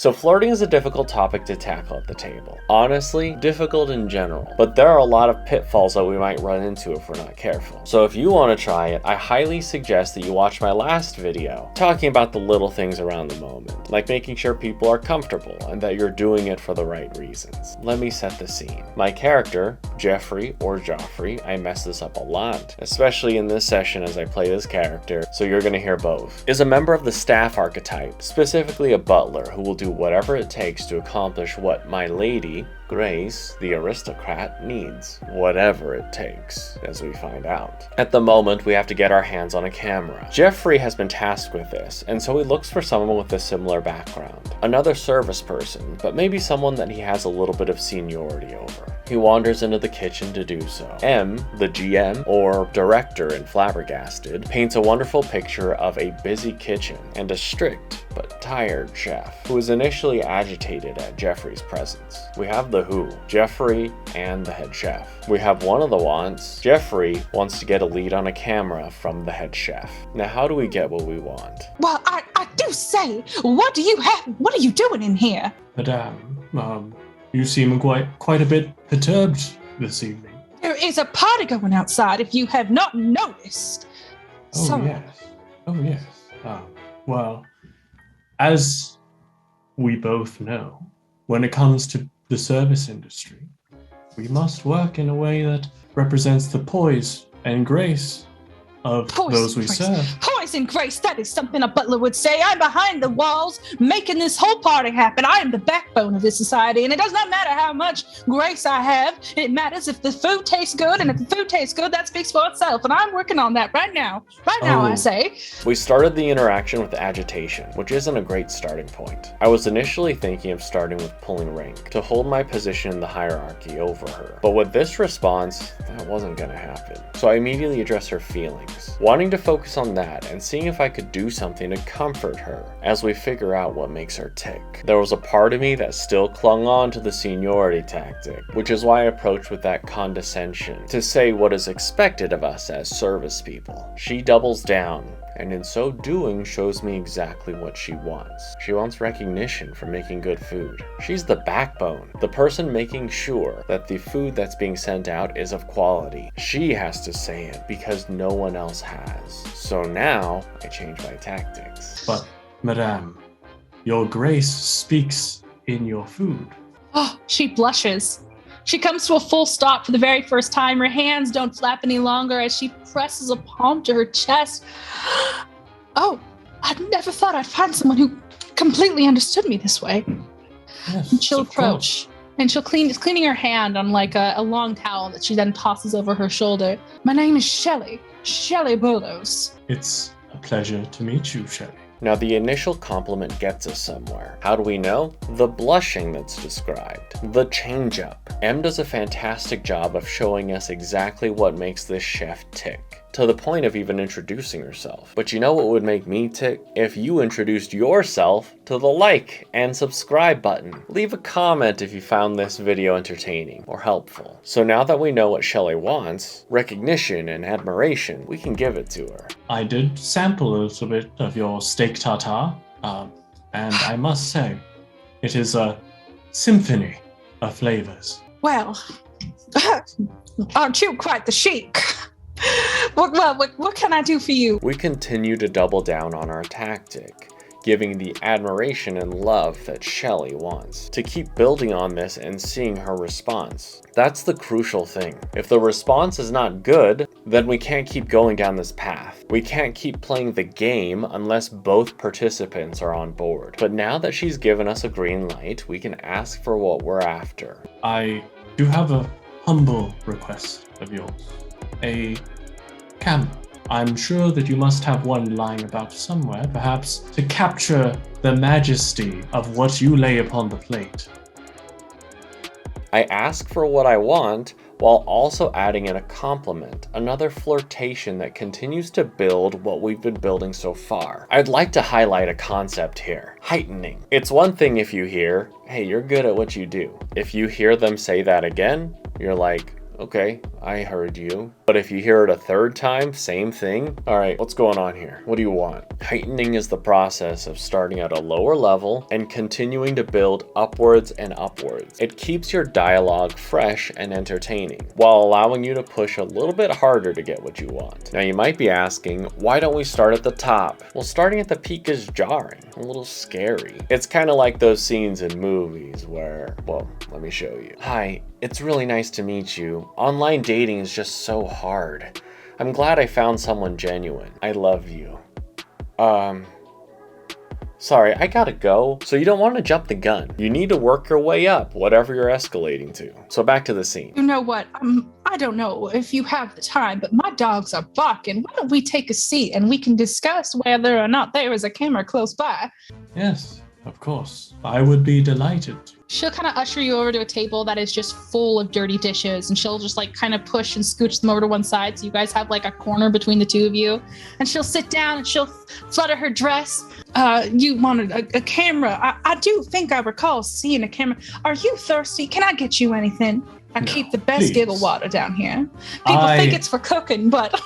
So flirting is a difficult topic to tackle at the table. Honestly, difficult in general, but there are a lot of pitfalls that we might run into if we're not careful. So if you want to try it, I highly suggest that you watch my last video talking about the little things around the moment, like making sure people are comfortable and that you're doing it for the right reasons. Let me set the scene. My character, Geoffrey or Geoffrey, I mess this up a lot, especially in this session as I play this character, so you're gonna hear both, is a member of the staff archetype, specifically a butler who will do whatever it takes to accomplish what my lady, Grace, the aristocrat, needs. Whatever it takes, as we find out. At the moment, we have to get our hands on a camera. Geoffrey has been tasked with this, and so he looks for someone with a similar background. Another service person, but maybe someone that he has a little bit of seniority over. He wanders into the kitchen to do so. M, the GM, or director in Flabbergasted, paints a wonderful picture of a busy kitchen and a strict but tired chef, who is initially agitated at Geoffrey's presence. We have the who, Geoffrey and the head chef. We have one of the wants. Geoffrey wants to get a lead on a camera from the head chef. Now, how do we get what we want? Well, I do say, what do you have? What are you doing in here? Madame, you seem quite a bit perturbed this evening. There is a party going outside, if you have not noticed. Oh, yes. Well, as we both know, when it comes to the service industry, we must work in a way that represents the poise and grace of those we serve. Poise and grace, that is something a butler would say. I'm behind the walls making this whole party happen. I am the backbone of this society, and it does not matter how much grace I have. It matters if the food tastes good, and if the food tastes good, that speaks for itself, and I'm working on that right now. I say. We started the interaction with agitation, which isn't a great starting point. I was initially thinking of starting with pulling rank, to hold my position in the hierarchy over her. But with this response, that wasn't gonna happen. So I immediately addressed her feelings, wanting to focus on that and seeing if I could do something to comfort her as we figure out what makes her tick. There was a part of me that still clung on to the seniority tactic, which is why I approached with that condescension to say what is expected of us as service people. She doubles down, and in so doing shows me exactly what she wants. She wants recognition for making good food. She's the backbone, the person making sure that the food that's being sent out is of quality. She has to say it because no one else has. So now I change my tactics. But, Madame, your grace speaks in your food. Oh, she blushes. She comes to a full stop for the very first time. Her hands don't flap any longer as she presses a palm to her chest. Oh, I never thought I'd find someone who completely understood me this way. Yes, and she'll approach, and she's cleaning her hand on like a long towel that she then tosses over her shoulder. My name is Shelley Burlows. It's a pleasure to meet you, Shelley. Now the initial compliment gets us somewhere. How do we know? The blushing that's described. The change up. M does a fantastic job of showing us exactly what makes this chef tick, to the point of even introducing herself. But you know what would make me tick? If you introduced yourself to the like and subscribe button. Leave a comment if you found this video entertaining or helpful. So now that we know what Shelley wants, recognition and admiration, we can give it to her. I did sample a little bit of your steak tartare, and I must say, it is a symphony of flavors. Well, aren't you quite the chic? What can I do for you? We continue to double down on our tactic, giving the admiration and love that Shelley wants, to keep building on this and seeing her response. That's the crucial thing. If the response is not good, then we can't keep going down this path. We can't keep playing the game unless both participants are on board. But now that she's given us a green light, we can ask for what we're after. I do have a humble request of yours. A camera. I'm sure that you must have one lying about somewhere, perhaps to capture the majesty of what you lay upon the plate. I ask for what I want while also adding in a compliment, another flirtation that continues to build what we've been building so far. I'd like to highlight a concept here, heightening. It's one thing if you hear, hey, you're good at what you do. If you hear them say that again, you're like, okay, I heard you. But if you hear it a third time, same thing. All right, what's going on here? What do you want? Heightening is the process of starting at a lower level and continuing to build upwards and upwards. It keeps your dialogue fresh and entertaining, while allowing you to push a little bit harder to get what you want. Now you might be asking, why don't we start at the top? Well, starting at the peak is jarring, a little scary. It's kind of like those scenes in movies where, well, let me show you. Hi, it's really nice to meet you. Online dating is just so hard. I'm glad I found someone genuine. I love you. Sorry, I gotta go. So you don't want to jump the gun. You need to work your way up, whatever you're escalating to. So back to the scene. You know what? I don't know if you have the time, but my dogs are barking. Why don't we take a seat and we can discuss whether or not there is a camera close by? Yes, of course. I would be delighted. She'll kind of usher you over to a table that is just full of dirty dishes, and she'll just like kind of push and scooch them over to one side so you guys have like a corner between the two of you. And she'll sit down and she'll flutter her dress. You wanted a camera. I do think I recall seeing a camera. Are you thirsty? Can I get you anything? I keep the best giggle water down here. People think it's for cooking, but...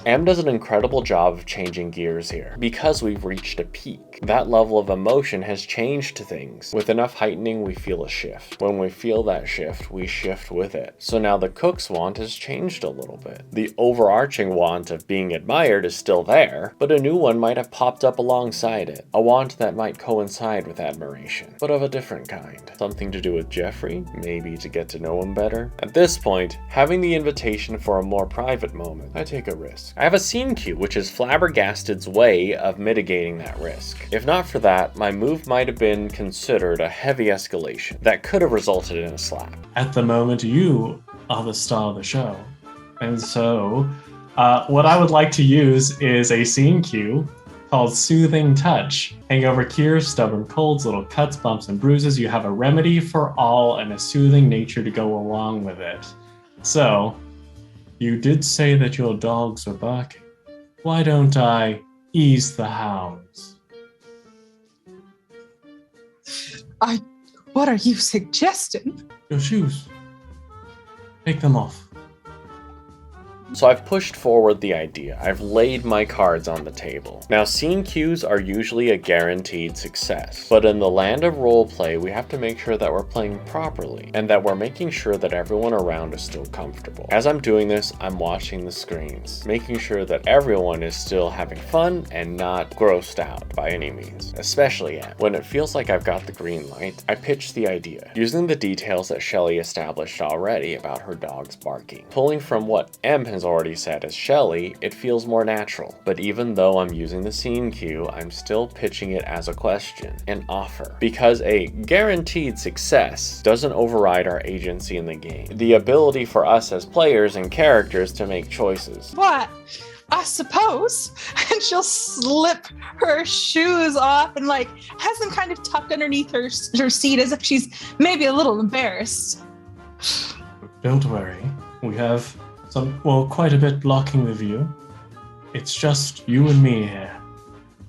Em does an incredible job of changing gears here, because we've reached a peak. That level of emotion has changed things. With enough heightening, we feel a shift. When we feel that shift, we shift with it. So now the cook's want has changed a little bit. The overarching want of being admired is still there, but a new one might have popped up alongside it. A want that might coincide with admiration, but of a different kind. Something to do with Geoffrey, maybe to get to know him better. At this point, having the invitation for a more private moment, I take a risk. I have a scene cue, which is Flabbergasted's way of mitigating that risk. If not for that, my move might have been considered a heavy escalation that could have resulted in a slap. At the moment, you are the star of the show. And so, what I would like to use is a scene cue called Soothing Touch. Hangover cures, stubborn colds, little cuts, bumps, and bruises. You have a remedy for all and a soothing nature to go along with it. So, you did say that your dogs are barking. Why don't I ease the hounds? What are you suggesting? Your shoes. Take them off. So I've pushed forward the idea. I've laid my cards on the table. Now, scene cues are usually a guaranteed success, but in the land of roleplay, we have to make sure that we're playing properly and that we're making sure that everyone around is still comfortable. As I'm doing this, I'm watching the screens, making sure that everyone is still having fun and not grossed out by any means, especially when it feels like I've got the green light. I pitch the idea, using the details that Shelley established already about her dog's barking. Pulling from what M has already said as Shelley, it feels more natural. But even though I'm using the scene cue, I'm still pitching it as a question, an offer. Because a guaranteed success doesn't override our agency in the game. The ability for us as players and characters to make choices. What? I suppose. And she'll slip her shoes off and like has them kind of tucked underneath her seat as if she's maybe a little embarrassed. Don't worry. We have quite a bit blocking the view. It's just you and me here.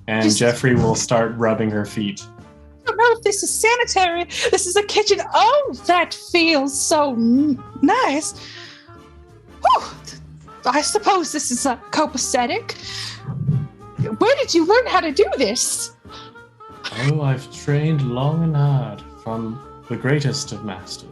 And Geoffrey will start rubbing her feet. I don't know if this is sanitary. This is a kitchen. Oh, that feels so nice. Whew. I suppose this is copacetic. Where did you learn how to do this? Oh, I've trained long and hard from the greatest of masters.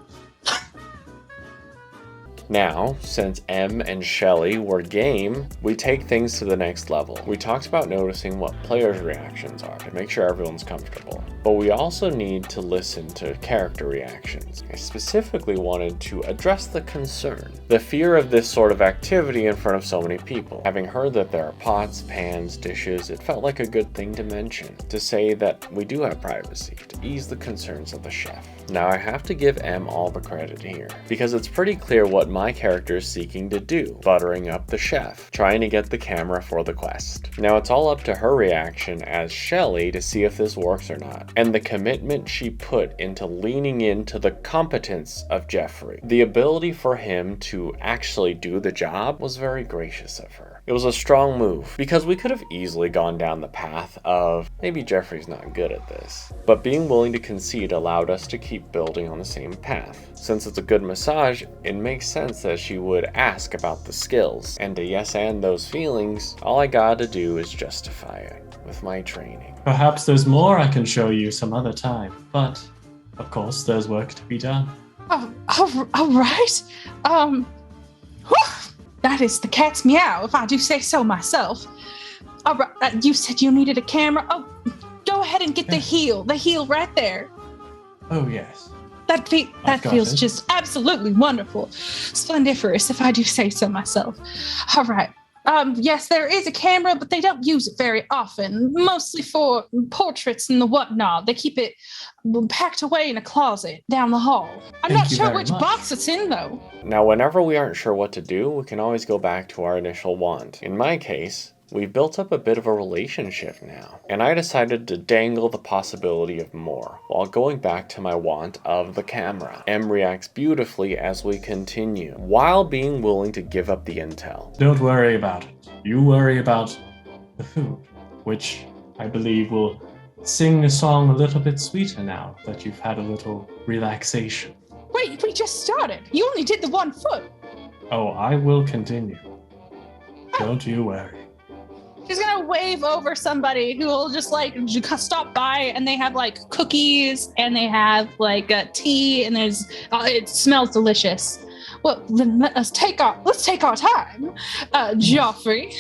Now, since M and Shelley were game, we take things to the next level. We talked about noticing what players' reactions are to make sure everyone's comfortable. But we also need to listen to character reactions. I specifically wanted to address the concern, the fear of this sort of activity in front of so many people. Having heard that there are pots, pans, dishes, it felt like a good thing to mention, to say that we do have privacy, to ease the concerns of the chef. Now I have to give M all the credit here, because it's pretty clear what my character is seeking to do, buttering up the chef, trying to get the camera for the quest. Now it's all up to her reaction as Shelley to see if this works or not, and the commitment she put into leaning into the competence of Geoffrey. The ability for him to actually do the job was very gracious of her. It was a strong move, because we could have easily gone down the path of, maybe Geoffrey's not good at this. But being willing to concede allowed us to keep building on the same path. Since it's a good massage, it makes sense that she would ask about the skills. And to yes and those feelings, all I gotta do is justify it with my training. Perhaps there's more I can show you some other time, but of course there's work to be done. All right. Whew, that is the cat's meow, if I do say so myself. All right, you said you needed a camera. Oh, go ahead and get the heel right there. Oh, yes. That feels just absolutely wonderful. Splendiferous, if I do say so myself. All right. Yes, there is a camera, but they don't use it very often, mostly for portraits and the whatnot. They keep it packed away in a closet down the hall. I'm not sure which box it's in, though. Now, whenever we aren't sure what to do, we can always go back to our initial want. In my case, we've built up a bit of a relationship now, and I decided to dangle the possibility of more, while going back to my want of the camera. M reacts beautifully as we continue, while being willing to give up the intel. Don't worry about it. You worry about the food, which I believe will sing a song a little bit sweeter now that you've had a little relaxation. Wait, we just started. You only did the 1 foot. Oh, I will continue. Don't you worry. She's gonna wave over somebody who will just stop by, and they have cookies and they have tea, and it smells delicious. Well, then let's take our time. Geoffrey,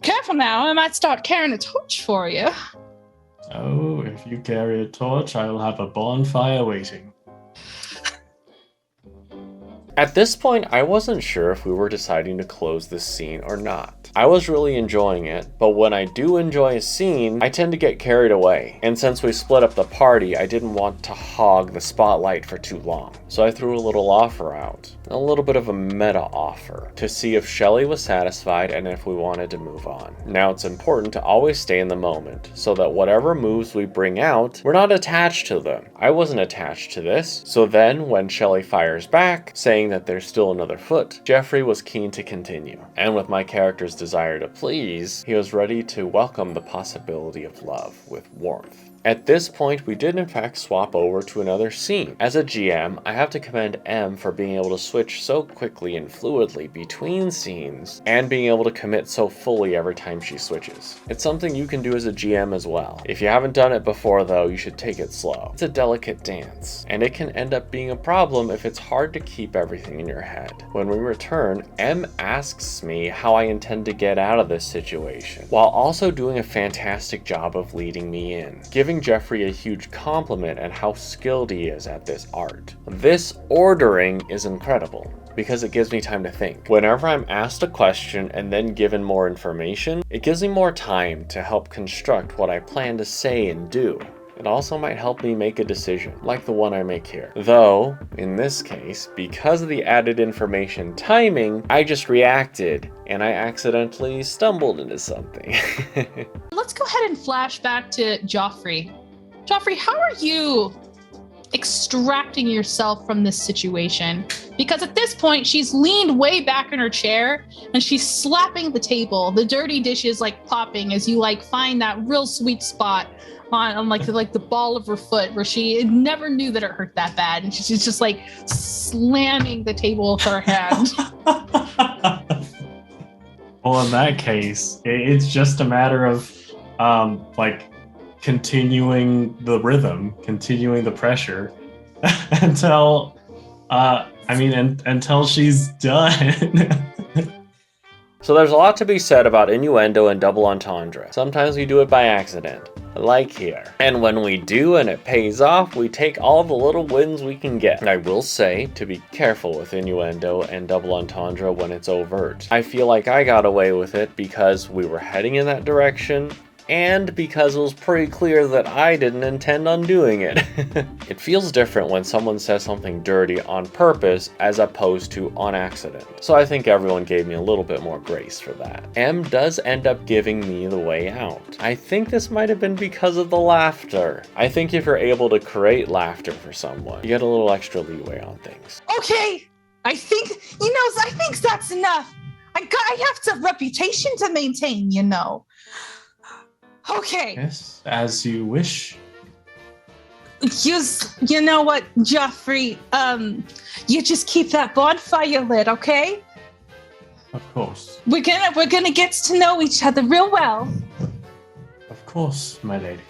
careful now, I might start carrying a torch for you. Oh, if you carry a torch, I'll have a bonfire waiting. At this point, I wasn't sure if we were deciding to close this scene or not. I was really enjoying it, but when I do enjoy a scene, I tend to get carried away. And since we split up the party, I didn't want to hog the spotlight for too long. So I threw a little offer out, a little bit of a meta offer, to see if Shelley was satisfied and if we wanted to move on. Now it's important to always stay in the moment, so that whatever moves we bring out, we're not attached to them. I wasn't attached to this, so then when Shelley fires back, saying that there's still another foot, Geoffrey was keen to continue. And with my character's desire to please, he was ready to welcome the possibility of love with warmth. At this point, we did in fact swap over to another scene. As a GM, I have to commend M for being able to switch so quickly and fluidly between scenes, and being able to commit so fully every time she switches. It's something you can do as a GM as well. If you haven't done it before though, you should take it slow. It's a delicate dance, and it can end up being a problem if it's hard to keep everything in your head. When we return, M asks me how I intend to get out of this situation, while also doing a fantastic job of leading me in, giving Geoffrey a huge compliment at how skilled he is at this art. This ordering is incredible, because it gives me time to think. Whenever I'm asked a question and then given more information, it gives me more time to help construct what I plan to say and do. It also might help me make a decision, like the one I make here. Though, in this case, because of the added information timing, I just reacted, and I accidentally stumbled into something. Let's go ahead and flash back to Geoffrey. Geoffrey, how are you extracting yourself from this situation? Because at this point, she's leaned way back in her chair, and she's slapping the table, the dirty dishes popping as you find that real sweet spot on the ball of her foot where she never knew that it hurt that bad, and she's just slamming the table with her hand. Well, in that case, it's just a matter of continuing the rhythm, continuing the pressure until until she's done. So there's a lot to be said about innuendo and double entendre. Sometimes we do it by accident, like here. And when we do and it pays off, we take all the little wins we can get. And I will say to be careful with innuendo and double entendre when it's overt. I feel like I got away with it because we were heading in that direction, and because it was pretty clear that I didn't intend on doing it. It feels different when someone says something dirty on purpose as opposed to on accident. So I think everyone gave me a little bit more grace for that. M does end up giving me the way out. I think this might have been because of the laughter. I think if you're able to create laughter for someone, you get a little extra leeway on things. Okay, I think that's enough. I have a reputation to maintain, you know. Okay. Yes, as you wish. You know what, Geoffrey? You just keep that bonfire lit, okay? Of course. We're gonna get to know each other real well. Of course, my lady.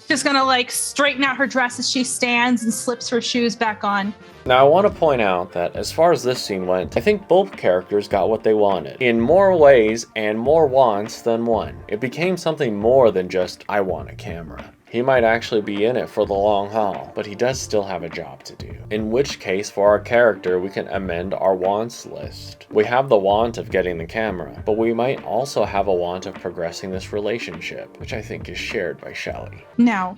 She's gonna like straighten out her dress as she stands and slips her shoes back on. Now, I want to point out that as far as this scene went, I think both characters got what they wanted, in more ways and more wants than one. It became something more than just, I want a camera. He might actually be in it for the long haul, but he does still have a job to do. In which case, for our character, we can amend our wants list. We have the want of getting the camera, but we might also have a want of progressing this relationship, which I think is shared by Shelley. Now,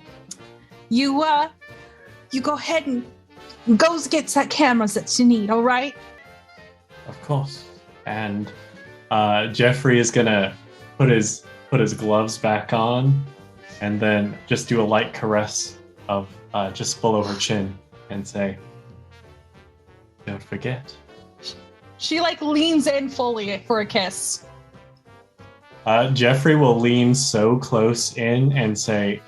you go ahead and go get that cameras that you need, all right? Of course. And Geoffrey is gonna put his gloves back on, and then just do a light caress of just below her chin and say, "Don't forget." She like leans in fully for a kiss. Geoffrey will lean so close in and say,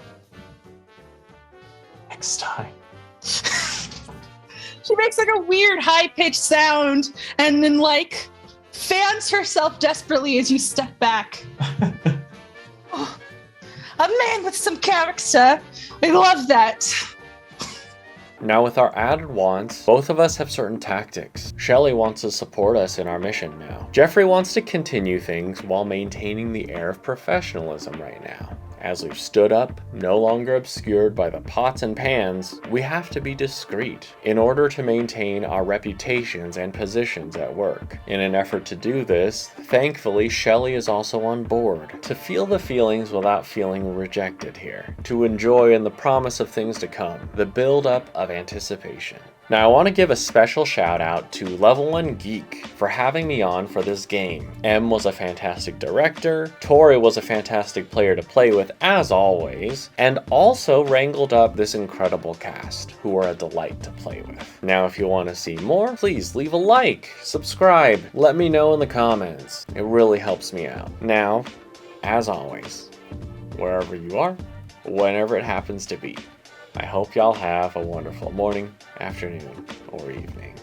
"Next time." She makes like a weird high-pitched sound and then like fans herself desperately as you step back. Oh, a man with some character. I love that. Now, with our added wants, both of us have certain tactics. Shelley wants to support us in our mission now. Geoffrey wants to continue things while maintaining the air of professionalism right now. As we've stood up, no longer obscured by the pots and pans, we have to be discreet in order to maintain our reputations and positions at work. In an effort to do this, thankfully Shelley is also on board, to feel the feelings without feeling rejected here, to enjoy in the promise of things to come, the build-up of anticipation. Now, I want to give a special shout out to Lvl1Geek for having me on for this game. M was a fantastic director, Tori was a fantastic player to play with as always, and also wrangled up this incredible cast, who are a delight to play with. Now, if you want to see more, please leave a like, subscribe, let me know in the comments. It really helps me out. Now, as always, wherever you are, whenever it happens to be, I hope y'all have a wonderful morning, afternoon, or evening.